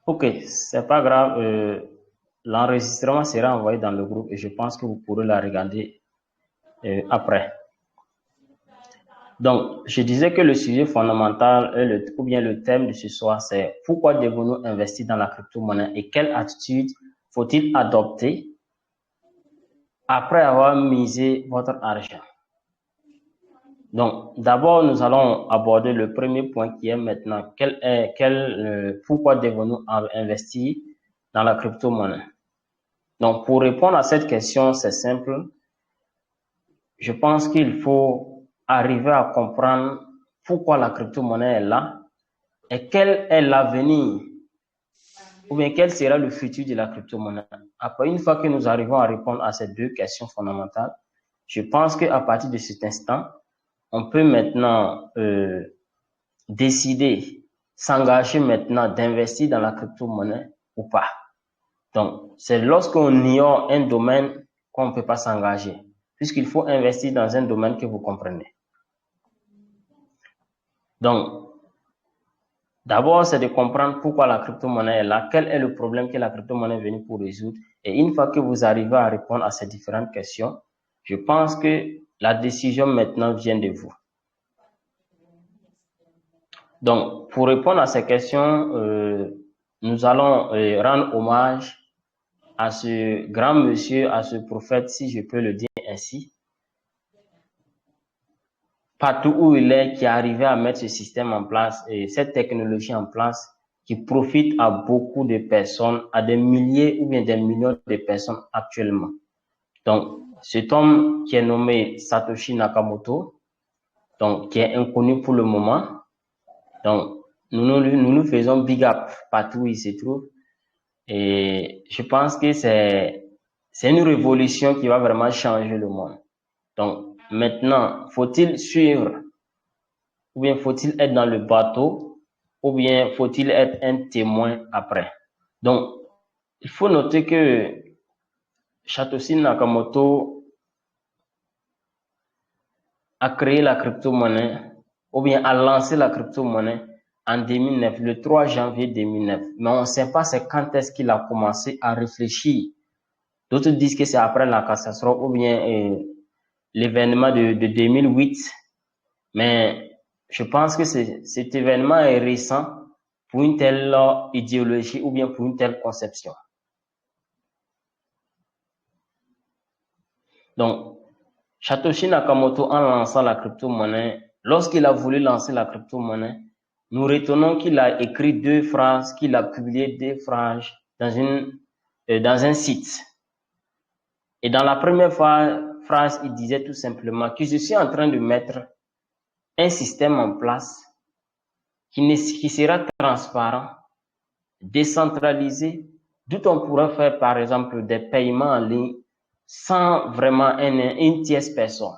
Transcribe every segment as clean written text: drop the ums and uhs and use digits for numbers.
Ok, c'est pas grave. L'enregistrement sera envoyé dans le groupe et je pense que vous pourrez la regarder après. Donc, je disais que le sujet fondamental ou bien le thème de ce soir, c'est pourquoi devons-nous investir dans la crypto-monnaie et quelle attitude faut-il adopter après avoir misé votre argent. Donc, d'abord, nous allons aborder le premier point qui est maintenant pourquoi devons-nous investir dans la crypto-monnaie. Donc, pour répondre à cette question, c'est simple. Je pense qu'il faut arriver à comprendre pourquoi la crypto-monnaie est là et quel est l'avenir ou bien quel sera le futur de la crypto-monnaie. Après, une fois que nous arrivons à répondre à ces deux questions fondamentales, je pense qu'à partir de cet instant, on peut maintenant décider, s'engager maintenant d'investir dans la crypto-monnaie ou pas. Donc, c'est lorsqu'on ignore un domaine qu'on ne peut pas s'engager, puisqu'il faut investir dans un domaine que vous comprenez. Donc, d'abord, c'est de comprendre pourquoi la crypto-monnaie est là, quel est le problème que la crypto-monnaie est venue pour résoudre. Et une fois que vous arrivez à répondre à ces différentes questions, je pense que la décision maintenant vient de vous. Donc, pour répondre à ces questions, nous allons rendre hommage à ce grand monsieur, à ce prophète, si je peux le dire ainsi, partout où il est, qui est arrivé à mettre ce système en place et cette technologie en place qui profite à beaucoup de personnes, à des milliers ou bien des millions de personnes actuellement. Donc, cet homme qui est nommé Satoshi Nakamoto, donc qui est inconnu pour le moment, donc nous faisons big up partout où il se trouve. Et je pense que c'est une révolution qui va vraiment changer le monde. Donc, maintenant, faut-il suivre ou bien faut-il être dans le bateau ou bien faut-il être un témoin après? Donc, il faut noter que Satoshi Nakamoto a créé la crypto-monnaie ou bien a lancé la crypto-monnaie en 2009, le 3 janvier 2009. Mais on ne sait pas c'est quand est-ce qu'il a commencé à réfléchir. D'autres disent que c'est après la catastrophe ou bien l'événement de 2008. Mais je pense que cet événement est récent pour une telle idéologie ou bien pour une telle conception. Donc, Satoshi Nakamoto, en lançant la crypto-monnaie, lorsqu'il a voulu lancer la crypto-monnaie, nous retenons qu'il a écrit deux phrases, qu'il a publié deux phrases dans un site. Et dans la première phrase, il disait tout simplement que je suis en train de mettre un système en place qui sera transparent, décentralisé, d'où on pourra faire par exemple des paiements en ligne sans vraiment une tierce personne.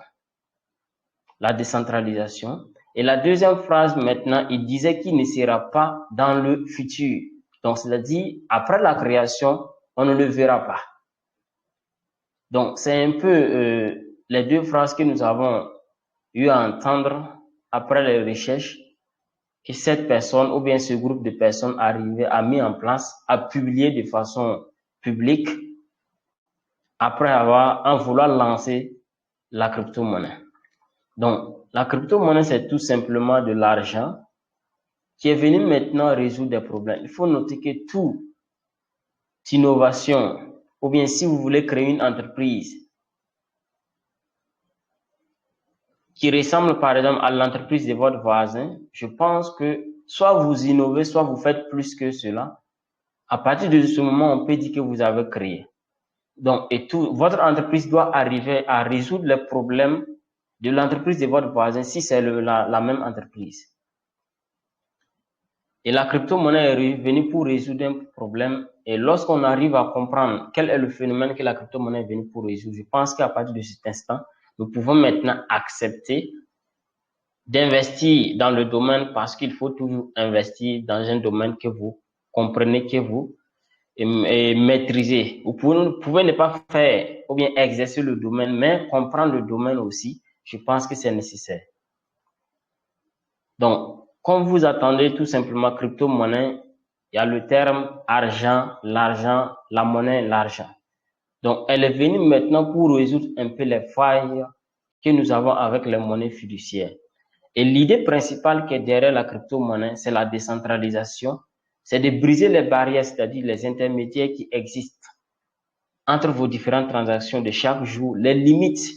La décentralisation. Et la deuxième phrase maintenant, il disait qu'il ne sera pas dans le futur. Donc, c'est-à-dire, après la création, on ne le verra pas. Donc, c'est un peu les deux phrases que nous avons eu à entendre après les recherches que cette personne ou bien ce groupe de personnes a mis en place, a publié de façon publique après en vouloir lancer la crypto-monnaie. Donc, la crypto-monnaie, c'est tout simplement de l'argent qui est venu maintenant résoudre des problèmes. Il faut noter que toute innovation, ou bien si vous voulez créer une entreprise qui ressemble par exemple à l'entreprise de votre voisin, je pense que soit vous innovez, soit vous faites plus que cela. À partir de ce moment, on peut dire que vous avez créé. Donc, votre entreprise doit arriver à résoudre les problèmes de l'entreprise de votre voisin si c'est la même entreprise. Et la crypto-monnaie est venue pour résoudre un problème. Et lorsqu'on arrive à comprendre quel est le phénomène que la crypto-monnaie est venue pour résoudre, je pense qu'à partir de cet instant, nous pouvons maintenant accepter d'investir dans le domaine parce qu'il faut toujours investir dans un domaine que vous comprenez, que vous maîtrisez. Vous pouvez ne pas faire ou bien exercer le domaine, mais comprendre le domaine aussi, je pense que c'est nécessaire. Donc, comme vous attendez tout simplement crypto-monnaie il y a le terme argent, l'argent, la monnaie, l'argent. Donc, elle est venue maintenant pour résoudre un peu les failles que nous avons avec les monnaies fiduciaires. Et l'idée principale qui est derrière la crypto-monnaie, c'est la décentralisation, c'est de briser les barrières, c'est-à-dire les intermédiaires qui existent entre vos différentes transactions de chaque jour, les limites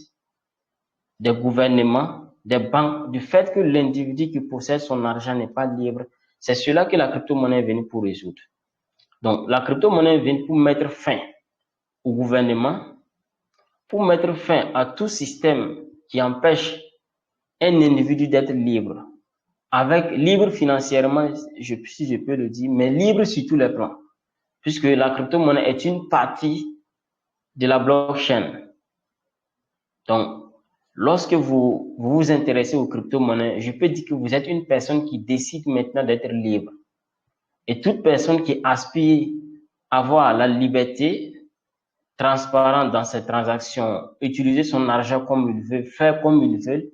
des gouvernements, des banques, du fait que l'individu qui possède son argent n'est pas libre. C'est cela que la crypto-monnaie est venue pour résoudre. Donc, la crypto-monnaie est venue pour mettre fin au gouvernement, pour mettre fin à tout système qui empêche un individu d'être libre. Avec libre financièrement, si je peux le dire, mais libre sur tous les plans. Puisque la crypto-monnaie est une partie de la blockchain. Donc, lorsque vous vous intéressez aux crypto-monnaies, je peux dire que vous êtes une personne qui décide maintenant d'être libre. Et toute personne qui aspire à avoir la liberté, transparente dans ses transactions, utiliser son argent comme il veut, faire comme il veut,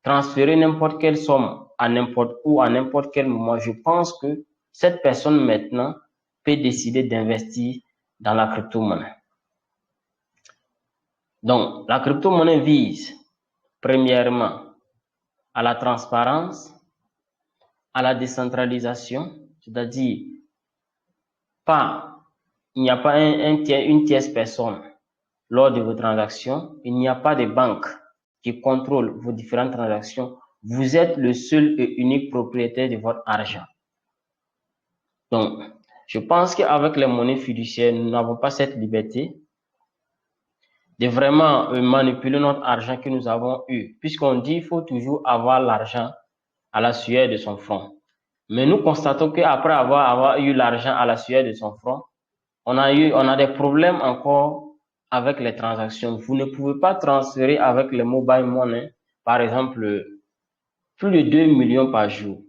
transférer n'importe quelle somme à n'importe où, à n'importe quel moment, je pense que cette personne maintenant peut décider d'investir dans la crypto-monnaie. Donc, la crypto-monnaie vise premièrement à la transparence, à la décentralisation, c'est-à-dire il n'y a pas une tierce personne lors de vos transactions, il n'y a pas de banque qui contrôle vos différentes transactions. Vous êtes le seul et unique propriétaire de votre argent. Donc, je pense qu'avec les monnaies fiduciaires, nous n'avons pas cette liberté de vraiment manipuler notre argent que nous avons eu. Puisqu'on dit qu'il faut toujours avoir l'argent à la sueur de son front. Mais nous constatons qu'après avoir eu l'argent à la sueur de son front, on a des problèmes encore avec les transactions. Vous ne pouvez pas transférer avec les mobile money, par exemple, plus de 2 millions par jour.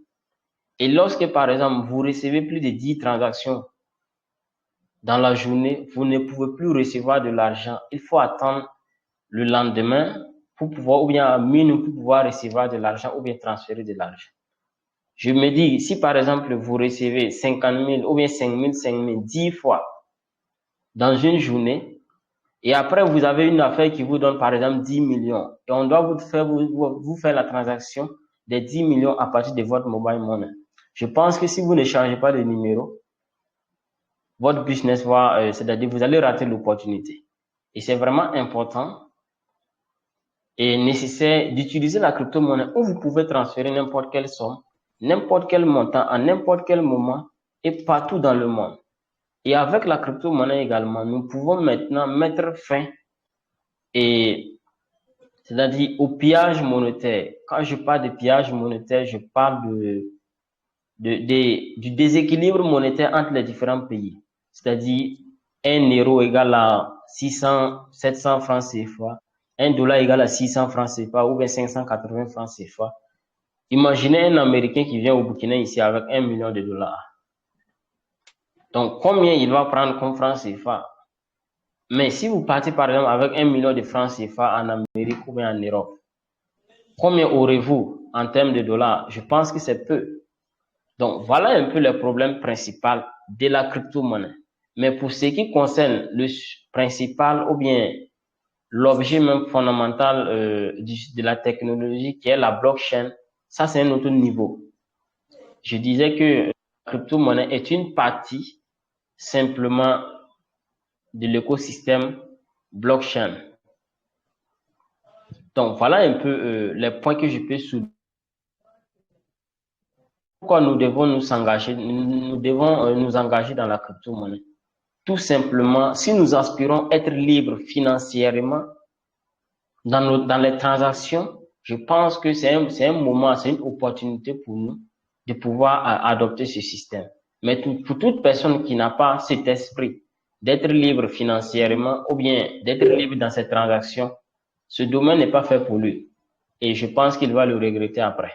Et lorsque, par exemple, vous recevez plus de 10 transactions dans la journée, vous ne pouvez plus recevoir de l'argent. Il faut attendre le lendemain pour pouvoir, ou bien à minuit pour pouvoir recevoir de l'argent ou bien transférer de l'argent. Je me dis, si par exemple, vous recevez 50 000 ou bien 5 000, 10 fois dans une journée, et après, vous avez une affaire qui vous donne, par exemple, 10 millions. Et on doit vous faire la transaction des 10 millions à partir de votre mobile money. Je pense que si vous ne changez pas de numéro, votre business va, c'est-à-dire vous allez rater l'opportunité. Et c'est vraiment important et nécessaire d'utiliser la crypto-monnaie où vous pouvez transférer n'importe quelle somme, n'importe quel montant, à n'importe quel moment et partout dans le monde. Et avec la crypto-monnaie également, nous pouvons maintenant mettre fin c'est-à-dire au pillage monétaire. Quand je parle de pillage monétaire, je parle du déséquilibre monétaire entre les différents pays. C'est-à-dire 1 euro égale à 600, 700 francs CFA, 1 dollar égale à 600 francs CFA ou bien 580 francs CFA. Imaginez un Américain qui vient au Burkina ici avec 1 million de dollars. Donc, combien il va prendre comme franc CFA? Mais si vous partez par exemple avec 1 million de francs CFA en Amérique ou bien en Europe, combien aurez-vous en termes de dollars? Je pense que c'est peu. Donc, voilà un peu le problème principal de la crypto-monnaie. Mais pour ce qui concerne le principal ou bien l'objet même fondamental de la technologie qui est la blockchain, ça c'est un autre niveau. Je disais que la crypto-monnaie est une partie simplement de l'écosystème blockchain. Donc, voilà un peu les points que je peux soulever. Pourquoi nous devons nous engager, nous engager dans la crypto-monnaie? Tout simplement, si nous aspirons à être libres financièrement dans les transactions, je pense que c'est un moment, c'est une opportunité pour nous de pouvoir adopter ce système. Mais pour toute personne qui n'a pas cet esprit d'être libre financièrement ou bien d'être libre dans ses transactions, ce domaine n'est pas fait pour lui. Et je pense qu'il va le regretter après.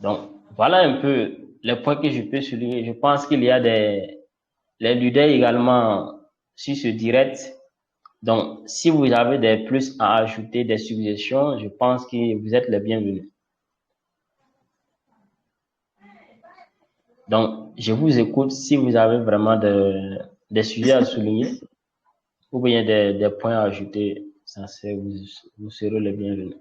Donc, voilà un peu les points que je peux souligner. Je pense qu'il y a les leaders également sur ce direct. Donc, si vous avez des plus à ajouter, des suggestions, je pense que vous êtes les bienvenus. Donc, je vous écoute si vous avez vraiment des sujets à souligner ou bien des points à ajouter. Vous serez les bienvenus.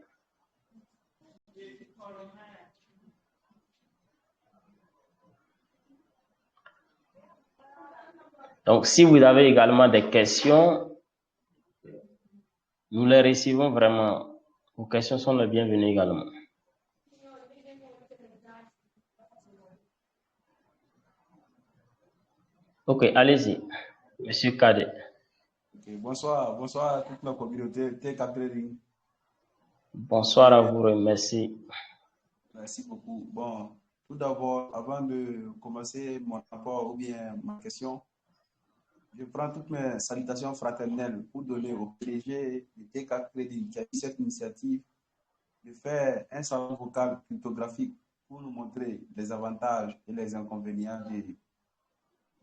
Donc, si vous avez également des questions, nous les recevons vraiment. Vos questions sont les bienvenues également. Ok, allez-y, Monsieur Cadet. Okay, bonsoir à toute la communauté TK Trading. Bonsoir à vous, merci. Merci beaucoup. Bon, tout d'abord, avant de commencer mon rapport ou bien ma question, je prends toutes mes salutations fraternelles pour donner au PDG de TK Trading qui a eu cette initiative de faire un salon vocal cryptographique pour nous montrer les avantages et les inconvénients de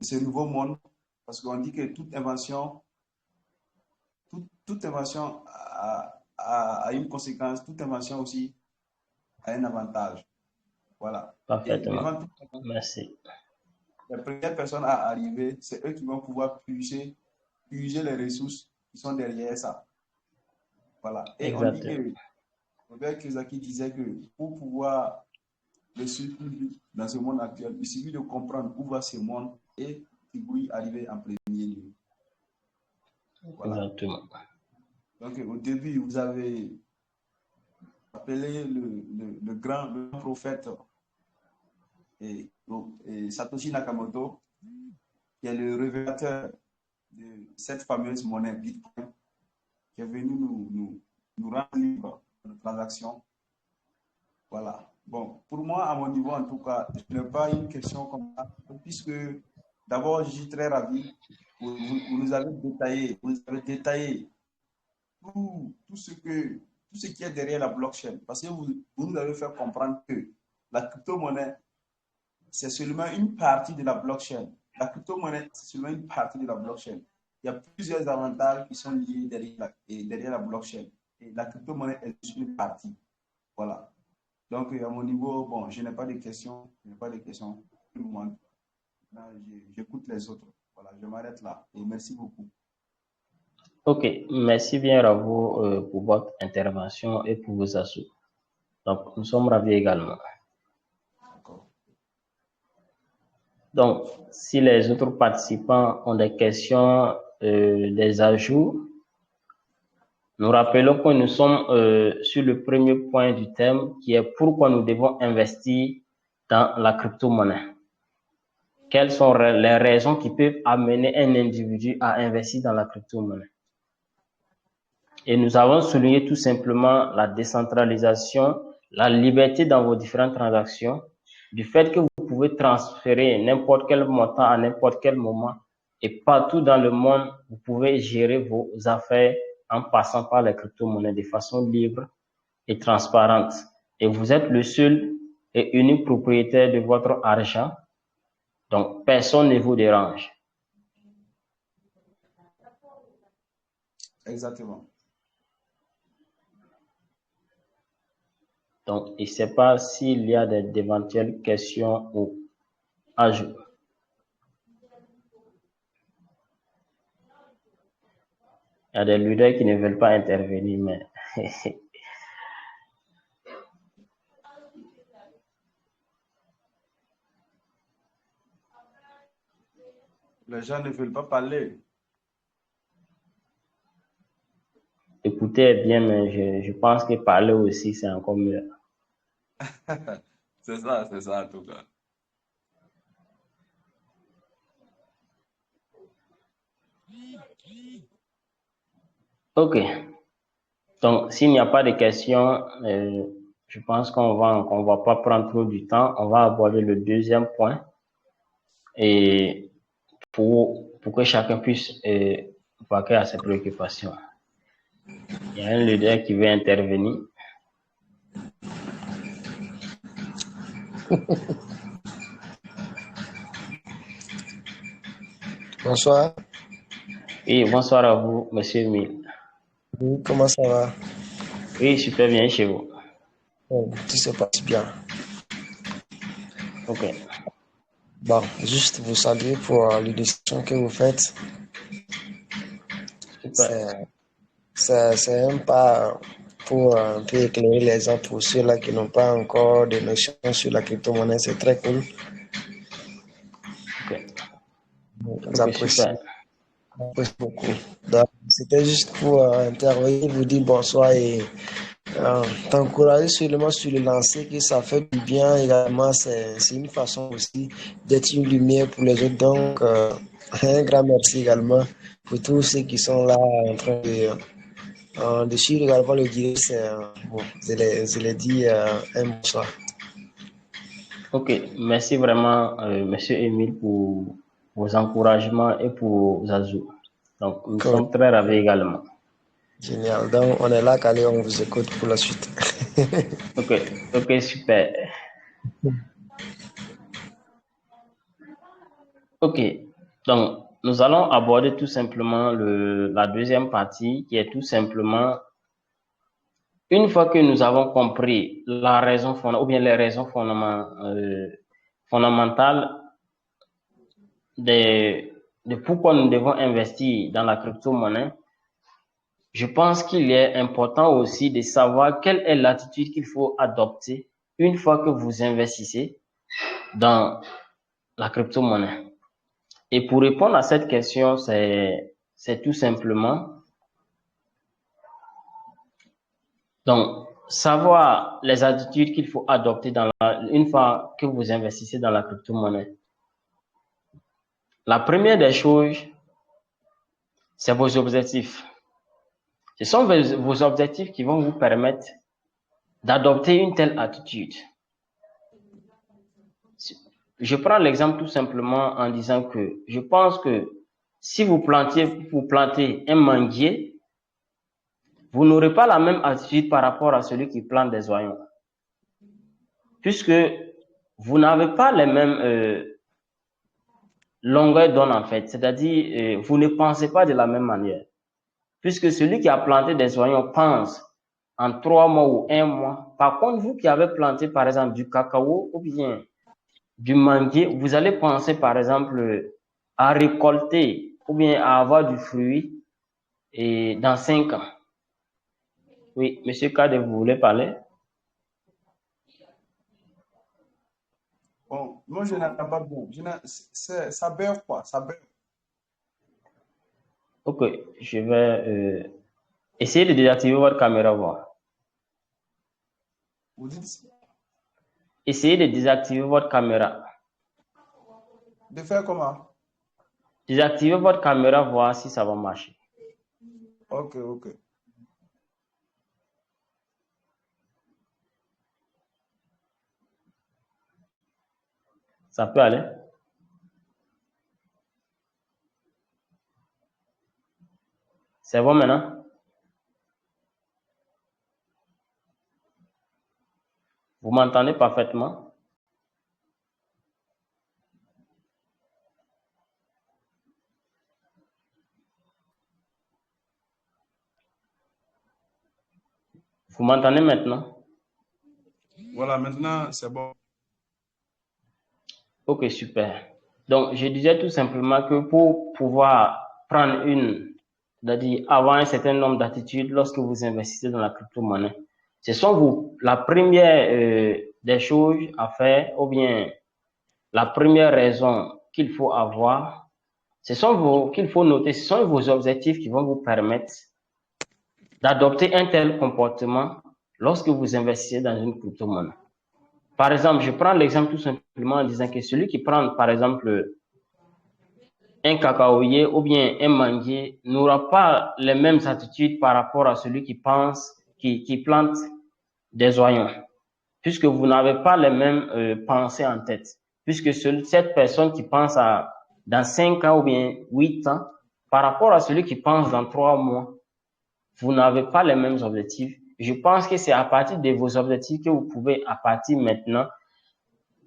ce nouveau monde. Parce qu'on dit que toute invention a une conséquence, toute invention aussi a un avantage. Voilà. Parfaitement. Et Merci. Les premières personnes à arriver, c'est eux qui vont pouvoir puiser les ressources qui sont derrière ça. Voilà. Et on dit que Robert Kiyosaki disait que pour pouvoir le survivre dans ce monde actuel, il suffit de comprendre où va ce monde et y arriver en premier lieu. Voilà. Exactement. Donc, au début, vous avez appelé le grand prophète et Satoshi Nakamoto, qui est le révélateur de cette fameuse monnaie Bitcoin, qui est venu nous rendre libres de nos transactions. Voilà. Bon, pour moi, à mon niveau, en tout cas, je n'ai pas une question comme ça, puisque d'abord, je suis très ravi. Vous nous avez détaillé, tout ce qui est derrière la blockchain. Parce que vous nous avez fait comprendre que la crypto-monnaie, c'est seulement une partie de la blockchain. La crypto-monnaie, c'est seulement une partie de la blockchain. Il y a plusieurs avantages qui sont liés derrière la blockchain. Et la crypto-monnaie est juste une partie. Voilà. Donc, à mon niveau, bon, je n'ai pas de questions. Je n'ai pas de questions. J'écoute les autres. Voilà, je m'arrête là. Et merci beaucoup. Ok, merci bien à vous pour votre intervention et pour vos assauts. Donc, nous sommes ravis également. Donc, si les autres participants ont des questions, des ajouts, nous rappelons que nous sommes sur le premier point du thème qui est pourquoi nous devons investir dans la crypto-monnaie. Quelles sont les raisons qui peuvent amener un individu à investir dans la crypto-monnaie? Et nous avons souligné tout simplement la décentralisation, la liberté dans vos différentes transactions, du fait que vous pouvez transférer n'importe quel montant à n'importe quel moment et partout dans le monde, vous pouvez gérer vos affaires en passant par les crypto-monnaies de façon libre et transparente. Et vous êtes le seul et unique propriétaire de votre argent. Donc, personne ne vous dérange. Exactement. Donc, je ne sais pas s'il y a d'éventuelles questions ou ajouts. Il y a des leaders qui ne veulent pas intervenir, mais les gens ne veulent pas parler. Écoutez bien, mais je pense que parler aussi, c'est encore mieux. C'est ça en tout cas. Ok. Donc, s'il n'y a pas de questions, je pense qu'on va pas prendre trop du temps. On va aborder le deuxième point et pour que chacun puisse vaquer à ses préoccupations. Il y a un leader qui veut intervenir. Bonsoir. Oui, bonsoir à vous, Monsieur Mille. Oui, comment ça va? Oui, super bien chez vous. Tout se passe bien. Ok. Bon, juste vous saluer pour l'édition que vous faites. Super. C'est un pas pour un peu éclairer les gens pour ceux-là qui n'ont pas encore de notions sur la crypto-monnaie. C'est très cool. Ok. J'apprécie Super. beaucoup. Donc, c'était juste pour interroger, vous dire bonsoir et t'encourager seulement sur le lancer, que ça fait du bien également. C'est une façon aussi d'être une lumière pour les autres. Donc, un grand merci également pour tous ceux qui sont là en train de suivre également le direct. Bon, je l'ai dit un bonsoir. Ok. Merci vraiment, Monsieur Émile, pour vos encouragements et pour Zazou. Donc, nous Cool. sommes très ravis également. Génial. Donc, on est là, Calé, on vous écoute pour la suite. Ok. Ok, super. Ok. Donc, nous allons aborder tout simplement la deuxième partie qui est tout simplement, une fois que nous avons compris la raison ou bien les raisons fondamentales de pourquoi nous devons investir dans la crypto-monnaie, je pense qu'il est important aussi de savoir quelle est l'attitude qu'il faut adopter une fois que vous investissez dans la crypto-monnaie. Et pour répondre à cette question, c'est tout simplement, donc, savoir les attitudes qu'il faut adopter une fois que vous investissez dans la crypto-monnaie. La première des choses, c'est vos objectifs. Ce sont vos objectifs qui vont vous permettre d'adopter une telle attitude. Je prends l'exemple tout simplement en disant que je pense que si vous plantez un manguier, vous n'aurez pas la même attitude par rapport à celui qui plante des oignons. Puisque vous n'avez pas les mêmes longueurs d'onde en fait. C'est-à-dire, vous ne pensez pas de la même manière. Puisque celui qui a planté des oignons pense en 3 mois ou 1 mois. Par contre, vous qui avez planté par exemple du cacao ou bien du manguier, vous allez penser par exemple à récolter ou bien à avoir du fruit et dans 5 ans. Oui, Monsieur Kade, vous voulez parler? Bon, moi, je n'ai pas bon. Ça beurre quoi? Ça beurre. Ok, je vais essayer de désactiver votre caméra, voir. Vous dites Essayez de désactiver votre caméra. de faire comment? Désactivez votre caméra, voir si ça va marcher. Ok, ok. Ça peut aller? C'est bon maintenant? Vous m'entendez parfaitement? Vous m'entendez maintenant? Voilà, maintenant, c'est bon. Ok, super. Donc, je disais tout simplement que pour pouvoir prendre c'est-à-dire avoir un certain nombre d'attitudes lorsque vous investissez dans la crypto-monnaie, ce sont la première des choses à faire, ou bien la première raison qu'il faut avoir, qu'il faut noter, ce sont vos objectifs qui vont vous permettre d'adopter un tel comportement lorsque vous investissez dans une crypto-monnaie. Par exemple, je prends l'exemple tout simplement en disant que celui qui prend, par exemple, un cacaoyer ou bien un manguier n'aura pas les mêmes attitudes par rapport à celui qui plante des oignons, puisque vous n'avez pas les mêmes pensées en tête. Puisque cette personne qui pense dans 5 ans ou bien 8 ans, par rapport à celui qui pense dans 3 mois, vous n'avez pas les mêmes objectifs. Je pense que c'est à partir de vos objectifs que vous pouvez, à partir maintenant,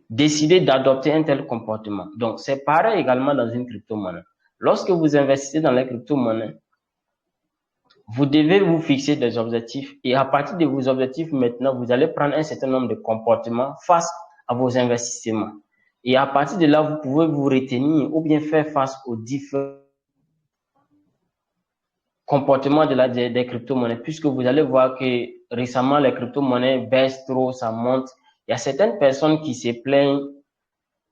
décider d'adopter un tel comportement. Donc, c'est pareil également dans une crypto-monnaie. Lorsque vous investissez dans la crypto-monnaie, vous devez vous fixer des objectifs et à partir de vos objectifs maintenant, vous allez prendre un certain nombre de comportements face à vos investissements. Et à partir de là, vous pouvez vous retenir ou bien faire face aux différents comportements des crypto-monnaies, puisque vous allez voir que récemment, les crypto-monnaies baissent trop, ça monte. Il y a certaines personnes qui se plaignent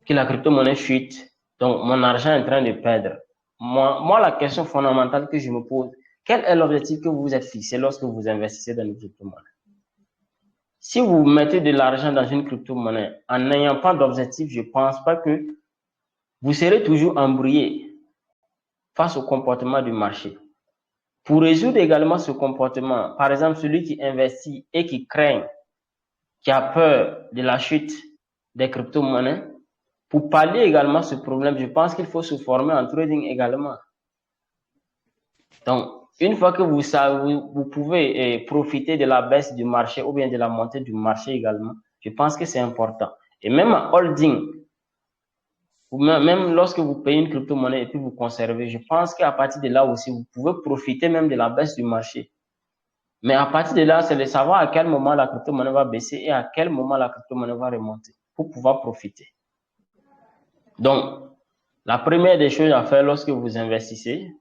que la crypto-monnaie chute, donc mon argent est en train de perdre. Moi, la question fondamentale que je me pose, quel est l'objectif que vous vous êtes fixé lorsque vous investissez dans une crypto-monnaie? Si vous mettez de l'argent dans une crypto-monnaie en n'ayant pas d'objectif, je ne pense pas que vous serez toujours embrouillé face au comportement du marché. Pour résoudre également ce comportement, par exemple, celui qui investit et qui craint, qui a peur de la chute des crypto-monnaies, pour pallier également ce problème, je pense qu'il faut se former en trading également. Donc, une fois que vous savez, vous pouvez profiter de la baisse du marché ou bien de la montée du marché également, je pense que c'est important. Et même en holding, même lorsque vous payez une crypto-monnaie et puis vous conservez, je pense qu'à partir de là aussi, vous pouvez profiter même de la baisse du marché. Mais à partir de là, c'est de savoir à quel moment la crypto-monnaie va baisser et à quel moment la crypto-monnaie va remonter pour pouvoir profiter. Donc, la première des choses à faire lorsque vous investissez,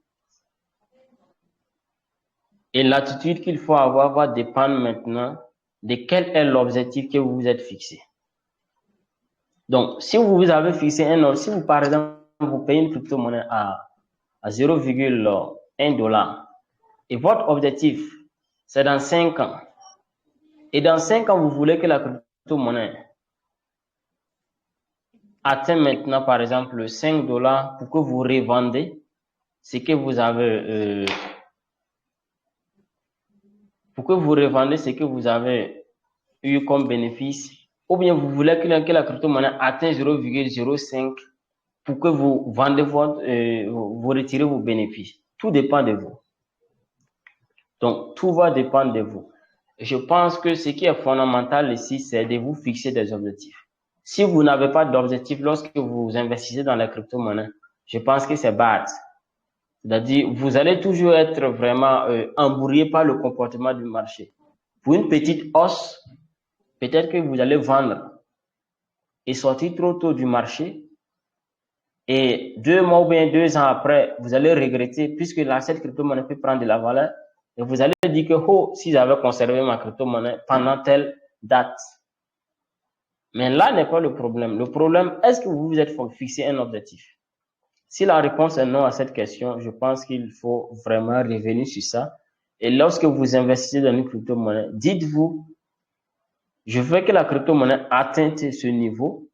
et l'attitude qu'il faut avoir va dépendre maintenant de quel est l'objectif que vous vous êtes fixé. Donc, si vous avez fixé un ordre, si vous, par exemple, vous payez une crypto-monnaie à 0,1 $, et votre objectif, c'est dans 5 ans, et dans 5 ans, vous voulez que la crypto-monnaie atteigne maintenant, par exemple, 5 $ pour que vous revendez ce que vous avez, eu comme bénéfice, ou bien vous voulez que la crypto-monnaie atteigne 0,05 pour que vous vendez vous retirez vos bénéfices. Tout dépend de vous. Donc, tout va dépendre de vous. Je pense que ce qui est fondamental ici, c'est de vous fixer des objectifs. Si vous n'avez pas d'objectif lorsque vous investissez dans la crypto-monnaie, je pense que c'est bad. C'est-à-dire, vous allez toujours être vraiment embrouillé par le comportement du marché. Pour une petite hausse, peut-être que vous allez vendre et sortir trop tôt du marché. Et 2 mois ou bien 2 ans après, vous allez regretter puisque cette crypto-monnaie peut prendre de la valeur. Et vous allez dire que, oh, si j'avais conservé ma crypto-monnaie pendant telle date. Mais là n'est pas le problème. Le problème, est-ce que vous vous êtes fixé un objectif? Si la réponse est non à cette question, je pense qu'il faut vraiment revenir sur ça. Et lorsque vous investissez dans une crypto-monnaie, dites-vous, je veux que la crypto-monnaie atteigne ce niveau,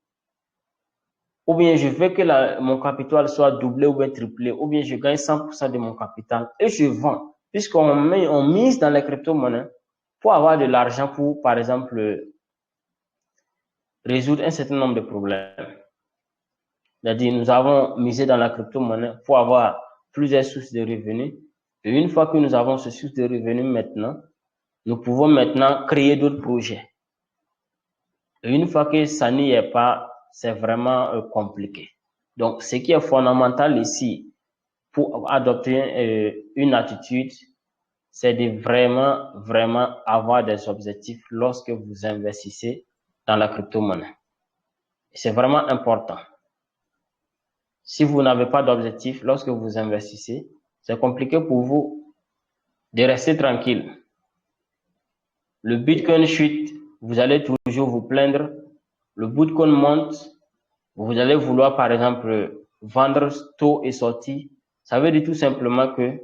ou bien je veux que mon capital soit doublé ou bien triplé, ou bien je gagne 100% de mon capital et je vends. Puisqu'on mise dans les crypto-monnaies pour avoir de l'argent pour, par exemple, résoudre un certain nombre de problèmes. C'est-à-dire, nous avons misé dans la crypto-monnaie pour avoir plusieurs sources de revenus. Et une fois que nous avons ce source de revenus maintenant, nous pouvons maintenant créer d'autres projets. Et une fois que ça n'y est pas, c'est vraiment compliqué. Donc, ce qui est fondamental ici pour adopter une attitude, c'est de vraiment avoir des objectifs lorsque vous investissez dans la crypto-monnaie. C'est vraiment important. Si vous n'avez pas d'objectif lorsque vous investissez, c'est compliqué pour vous de rester tranquille. Le Bitcoin chute, vous allez toujours vous plaindre. Le Bitcoin monte, vous allez vouloir par exemple vendre tôt et sortir. Ça veut dire tout simplement que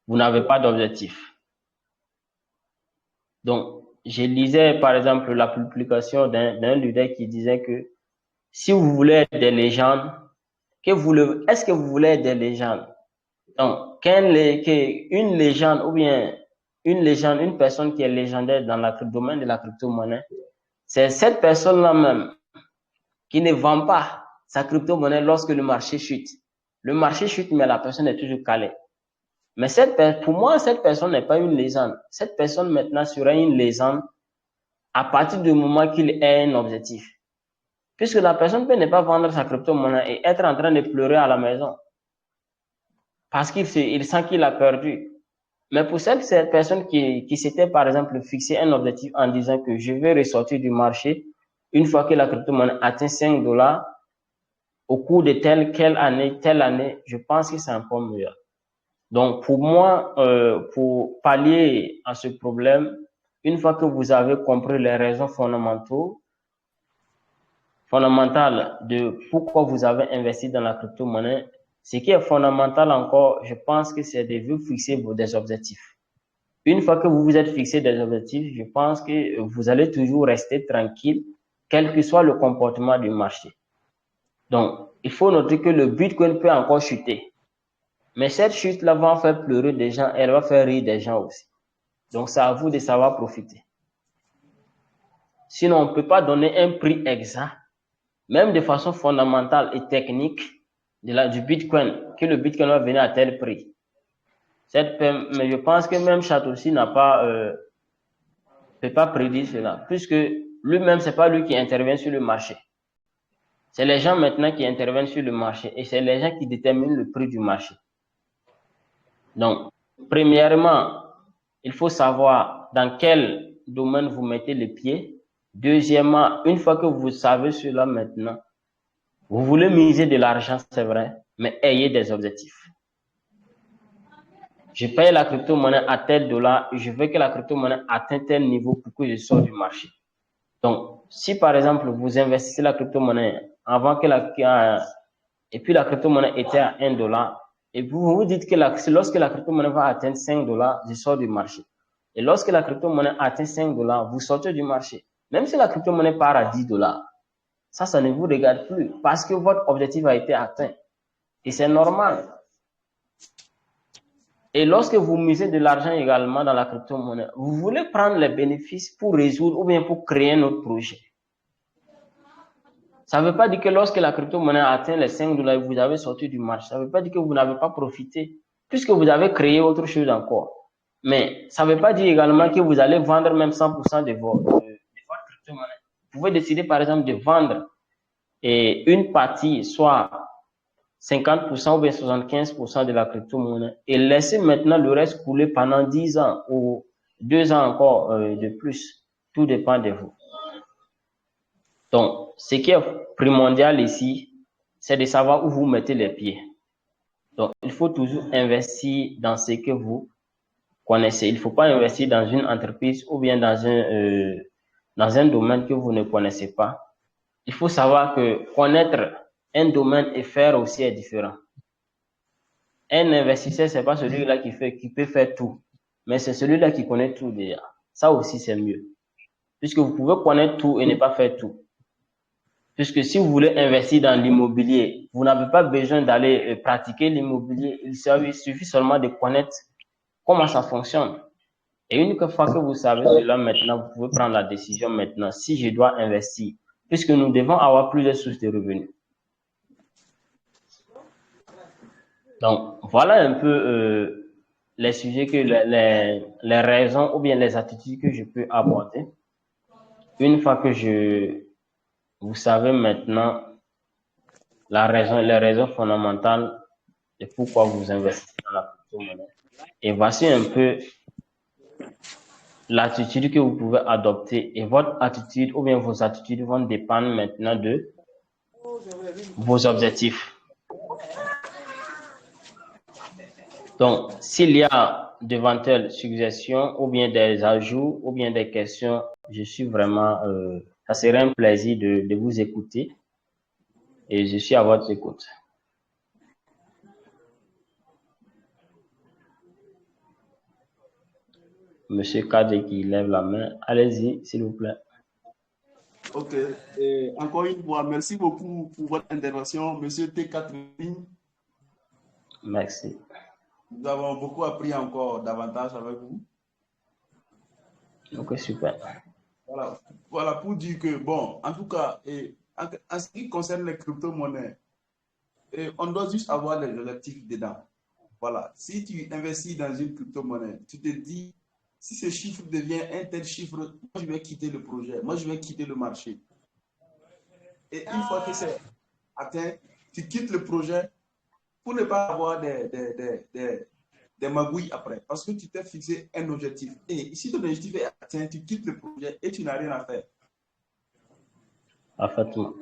vous n'avez pas d'objectif. Donc, je lisais par exemple la publication d'un leader qui disait que si vous voulez être des légendes, est-ce que vous voulez être des légendes? Donc, une légende ou bien une personne qui est légendaire dans le domaine de la crypto-monnaie, c'est cette personne-là même qui ne vend pas sa crypto-monnaie lorsque le marché chute. Le marché chute, mais la personne est toujours calée. Mais pour moi, cette personne n'est pas une légende. Cette personne maintenant serait une légende à partir du moment qu'il ait un objectif. Puisque la personne peut ne pas vendre sa crypto-monnaie et être en train de pleurer à la maison. Parce qu'il sent qu'il a perdu. Mais pour cette personne qui s'était par exemple fixé un objectif en disant que je vais ressortir du marché Une fois que la crypto-monnaie atteint 5 dollars, au cours de telle année, je pense que c'est encore meilleur. Donc, pour moi, pour pallier à ce problème, une fois que vous avez compris les raisons fondamentales de pourquoi vous avez investi dans la crypto-monnaie, ce qui est fondamental encore, je pense que c'est de vous fixer des objectifs. Une fois que vous vous êtes fixé des objectifs, je pense que vous allez toujours rester tranquille, quel que soit le comportement du marché. Donc, il faut noter que le Bitcoin peut encore chuter. Mais cette chute-là va faire pleurer des gens, elle va faire rire des gens aussi. Donc, c'est à vous de savoir profiter. Sinon, on ne peut pas donner un prix exact, même de façon fondamentale et technique du Bitcoin, que le Bitcoin va venir à tel prix. Mais je pense que même Satoshi peut pas prédire cela, puisque lui-même, c'est pas lui qui intervient sur le marché. C'est les gens maintenant qui interviennent sur le marché et c'est les gens qui déterminent le prix du marché. Donc, premièrement, il faut savoir dans quel domaine vous mettez les pieds. Deuxièmement, une fois que vous savez cela maintenant, vous voulez miser de l'argent, c'est vrai, mais ayez des objectifs. Je paye la crypto-monnaie à tel dollar et je veux que la crypto-monnaie atteigne tel niveau pour que je sorte du marché. Donc, si par exemple, vous investissez la crypto-monnaie avant que et puis la crypto-monnaie était à 1 dollar, et vous vous dites que lorsque la crypto-monnaie va atteindre 5 dollars, je sors du marché. Et lorsque la crypto-monnaie atteint 5 dollars, vous sortez du marché. Même si la crypto-monnaie part à 10 dollars, ça ne vous regarde plus parce que votre objectif a été atteint. Et c'est normal. Et lorsque vous misez de l'argent également dans la crypto-monnaie, vous voulez prendre les bénéfices pour résoudre ou bien pour créer un autre projet. Ça ne veut pas dire que lorsque la crypto-monnaie atteint les 5 dollars, vous avez sorti du marché. Ça ne veut pas dire que vous n'avez pas profité, puisque vous avez créé autre chose encore. Mais ça ne veut pas dire également que vous allez vendre même 100% de votre crypto-monnaie. Vous pouvez décider par exemple de vendre une partie, soit 50% ou bien 75% de la crypto-monnaie et laisser maintenant le reste couler pendant 10 ans ou 2 ans encore de plus. Tout dépend de vous. Donc, ce qui est primordial ici, c'est de savoir où vous mettez les pieds. Donc, il faut toujours investir dans ce que vous connaissez. Il ne faut pas investir dans une entreprise ou bien dans un domaine que vous ne connaissez pas. Il faut savoir que connaître un domaine et faire aussi est différent. Un investisseur, ce n'est pas celui-là qui peut faire tout, mais c'est celui-là qui connaît tout déjà. Ça aussi, c'est mieux. Puisque vous pouvez connaître tout et ne pas faire tout. Puisque si vous voulez investir dans l'immobilier, vous n'avez pas besoin d'aller pratiquer l'immobilier. Il suffit seulement de connaître comment ça fonctionne. Et une fois que vous savez cela maintenant, vous pouvez prendre la décision maintenant si je dois investir. Puisque nous devons avoir plusieurs sources de revenus. Donc, voilà un peu les sujets les raisons ou bien les attitudes que je peux aborder. Une fois que vous savez maintenant les raisons fondamentales de pourquoi vous investissez dans la crypto-monnaie. Et voici un peu l'attitude que vous pouvez adopter. Et votre attitude ou bien vos attitudes vont dépendre maintenant de vos objectifs. Donc, s'il y a d'éventuelles suggestions ou bien des ajouts ou bien des questions, je suis vraiment, ça serait un plaisir de vous écouter et je suis à votre écoute. Monsieur Kadé qui lève la main, allez-y, s'il vous plaît. Ok, encore une fois, merci beaucoup pour votre intervention, Monsieur T. Catherine. Merci. Nous avons beaucoup appris encore davantage avec vous. Ok, super. Voilà pour dire que, bon, en tout cas, en ce qui concerne les crypto-monnaies, on doit juste avoir des objectifs dedans. Voilà, si tu investis dans une crypto-monnaie, tu te dis, si ce chiffre devient un tel chiffre, moi je vais quitter le projet, moi je vais quitter le marché. Et une fois que c'est atteint, tu quittes le projet pour ne pas avoir des magouilles après. Parce que tu t'es fixé un objectif. Et si ton objectif est atteint, tu quittes le projet et tu n'as rien à faire. Parfaitement.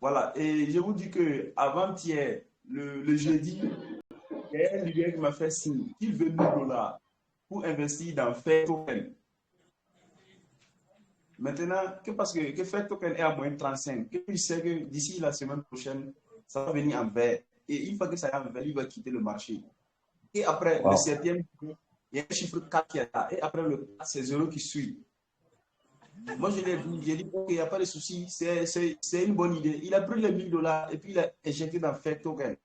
Voilà. Et je vous dis que avant-hier, le jeudi, il y a un leader qui m'a fait signe qu'il veut 1000 dollars pour investir dans Fair Token. Maintenant, parce que Fair Token est à moins 35, il sait que d'ici la semaine prochaine, ça va venir en vert. Et une fois que ça est en vert, il va quitter le marché. Et après, le 7e, il y a un chiffre 4 qui est là. Et après, le 4, c'est 0 qui suit. Moi, j'ai dit, OK, il n'y a pas de souci, c'est une bonne idée. Il a pris les 1000 dollars et puis il a injecté dans Fair Token.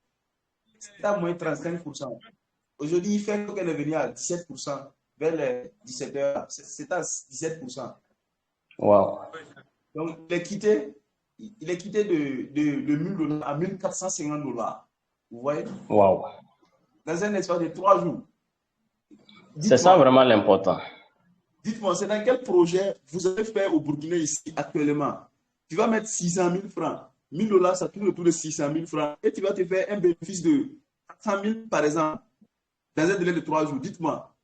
C'est à moins 35%. Aujourd'hui, Fair Token est venu à 17% vers les 17h. C'est à 17%. Wow. Donc, il est quitté de 1000 dollars à 1450 dollars. Vous voyez? Wow. Dans un espace de 3 jours. C'est ça vraiment l'important. Dites-moi, c'est dans quel projet vous avez fait au Burkina ici actuellement? Tu vas mettre 600 000 francs. 1000 dollars, ça tourne autour de 600 000 francs. Et tu vas te faire un bénéfice de 400 000 par exemple, dans un délai de 3 jours. Dites-moi.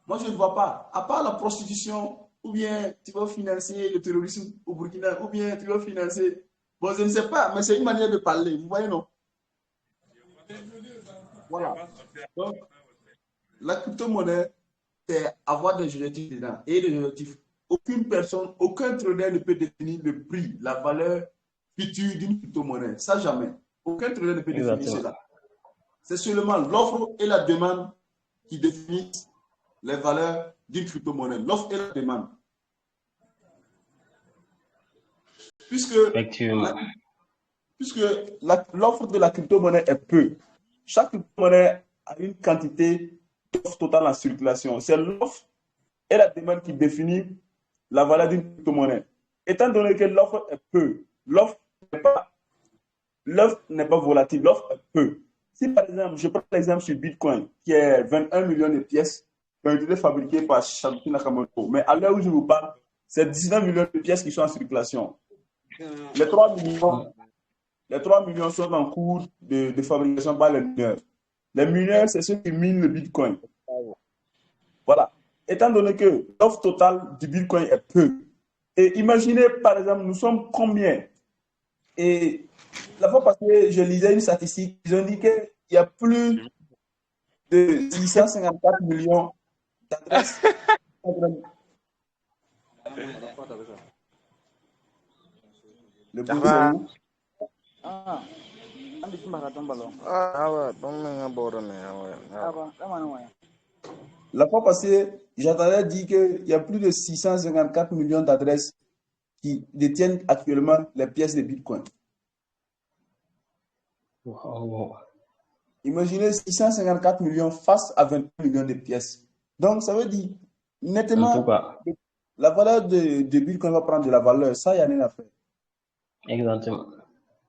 Moi, je ne vois pas. À part la prostitution, ou bien tu vas financer le terrorisme au Burkina, ou bien tu vas financer. Bon, je ne sais pas, mais c'est une manière de parler. Vous voyez, non? Voilà. Donc, la crypto-monnaie, c'est avoir des objectifs dedans. Et les objectifs, aucune personne, aucun trader ne peut définir le prix, la valeur future d'une crypto-monnaie. Ça, jamais. Aucun trader ne peut définir cela. C'est seulement l'offre et la demande qui définissent les valeurs d'une crypto-monnaie. L'offre et la demande. Puisque l'offre de la crypto-monnaie est peu. Chaque crypto-monnaie a une quantité d'offre totale en circulation. C'est l'offre et la demande qui définit la valeur d'une crypto-monnaie. Étant donné que l'offre est peu, l'offre n'est pas volatile, l'offre est peu. Si par exemple, je prends l'exemple sur Bitcoin, qui est 21 millions de pièces qui ont été fabriquées par Satoshi Nakamoto, mais à l'heure où je vous parle, c'est 19 millions de pièces qui sont en circulation. Les 3 millions sont en cours de fabrication par les mineurs. Les mineurs, c'est ceux qui minent le Bitcoin. Voilà. Étant donné que l'offre totale du Bitcoin est peu, et imaginez, par exemple, nous sommes combien? Et la fois passée, je lisais une statistique, ils ont dit qu'il y a plus de 654 millions d'adresses. Le bruit, c'est où? La fois passée, j'entendais dire qu'il y a plus de 654 millions d'adresses qui détiennent actuellement les pièces de Bitcoin. Wow. Imaginez 654 millions face à 21 millions de pièces. Donc, ça veut dire, nettement, la valeur de Bitcoin va prendre de la valeur. Ça, il n'y a rien à faire. Exactement.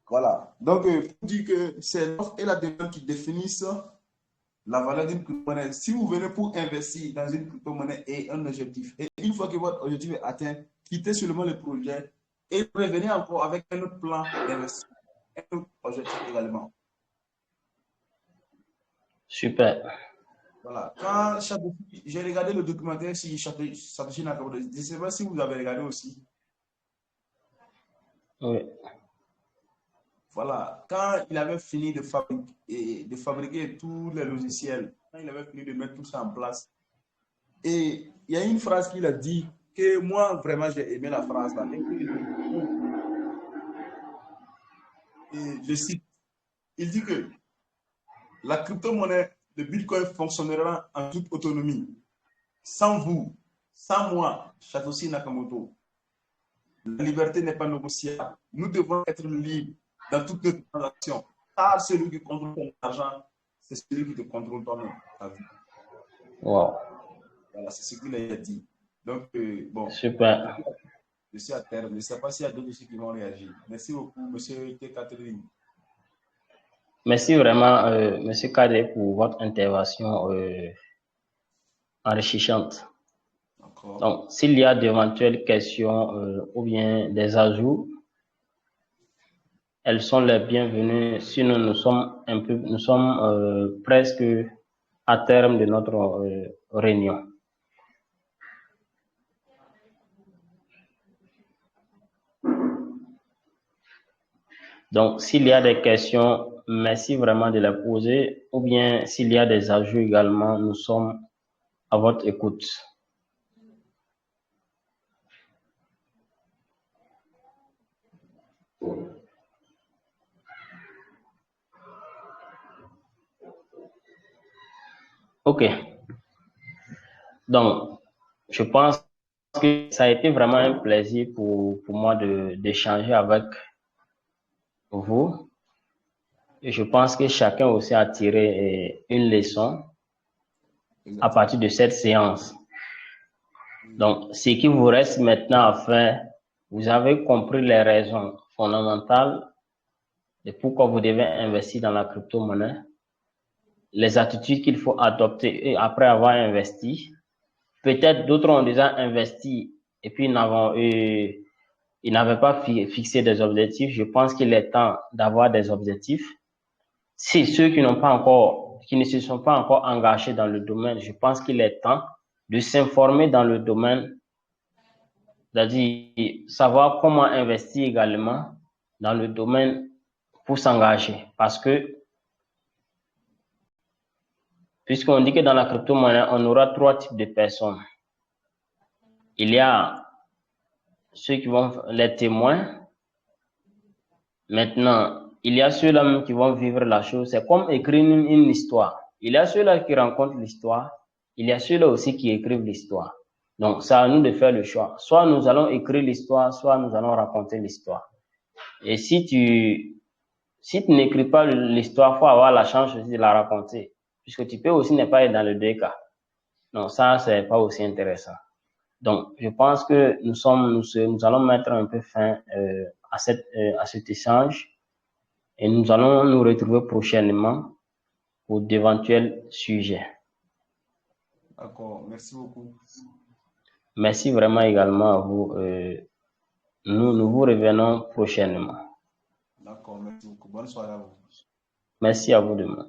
Voilà. Donc, pour dire que c'est l'offre et la demande qui définissent la valeur d'une crypto-monnaie. Si vous venez pour investir dans une crypto-monnaie et un objectif, et une fois que votre objectif est atteint, quittez seulement le projet et revenez encore avec un autre plan d'investissement, un autre objectif également. Super. Voilà. Quand j'ai regardé le documentaire sur Satoshi Nakamoto, je ne sais pas si vous avez regardé aussi. Oui. Voilà. Quand il avait fini de fabriquer tous les logiciels, quand il avait fini de mettre tout ça en place, et il y a une phrase qu'il a dit que moi, vraiment, j'ai aimé la phrase là. Et je cite, il dit que la crypto-monnaie, le Bitcoin fonctionnera en toute autonomie. Sans vous, sans moi, Satoshi Nakamoto. La liberté n'est pas négociable. Nous devons être libres dans toutes nos transactions. Car celui qui contrôle ton argent, c'est celui qui te contrôle toi-même. Wow. Voilà, c'est ce qu'il a dit. Donc, bon. Super. Je suis à terme. Je ne sais pas s'il y a d'autres qui vont réagir. Merci beaucoup, M. Catherine. Merci vraiment, M. Kadé, pour votre intervention enrichissante. Donc, s'il y a d'éventuelles questions ou bien des ajouts, elles sont les bienvenues. Sinon, nous sommes presque à terme de notre réunion. Donc, s'il y a des questions, merci vraiment de les poser. Ou bien, s'il y a des ajouts également, nous sommes à votre écoute. OK. Donc, je pense que ça a été vraiment un plaisir pour moi d'échanger avec vous. Et je pense que chacun aussi a tiré une leçon à partir de cette séance. Donc, ce qui vous reste maintenant à faire, vous avez compris les raisons fondamentales de pourquoi vous devez investir dans la crypto-monnaie, les attitudes qu'il faut adopter après avoir investi. Peut-être d'autres ont déjà investi et puis ils n'avaient pas fixé des objectifs. Je pense qu'il est temps d'avoir des objectifs. Si ceux qui ne se sont pas encore engagés dans le domaine, je pense qu'il est temps de s'informer dans le domaine, c'est-à-dire savoir comment investir également dans le domaine pour s'engager. Parce que, puisqu'on dit que dans la crypto-monnaie, on aura 3 types de personnes. Il y a ceux qui vont, les témoins. Maintenant, il y a ceux-là même qui vont vivre la chose. C'est comme écrire une histoire. Il y a ceux-là qui rencontrent l'histoire. Il y a ceux-là aussi qui écrivent l'histoire. Donc, c'est à nous de faire le choix. Soit nous allons écrire l'histoire, soit nous allons raconter l'histoire. Et si tu n'écris pas l'histoire, il faut avoir la chance aussi de la raconter. Puisque tu peux aussi ne pas être dans le deux cas. Donc, ça, c'est pas aussi intéressant. Donc, je pense que nous allons mettre un peu fin à cet échange et nous allons nous retrouver prochainement pour d'éventuels sujets. D'accord, merci beaucoup. Merci vraiment également à vous. Nous vous revenons prochainement. D'accord, merci beaucoup. Bonne soirée à vous. Merci à vous demain.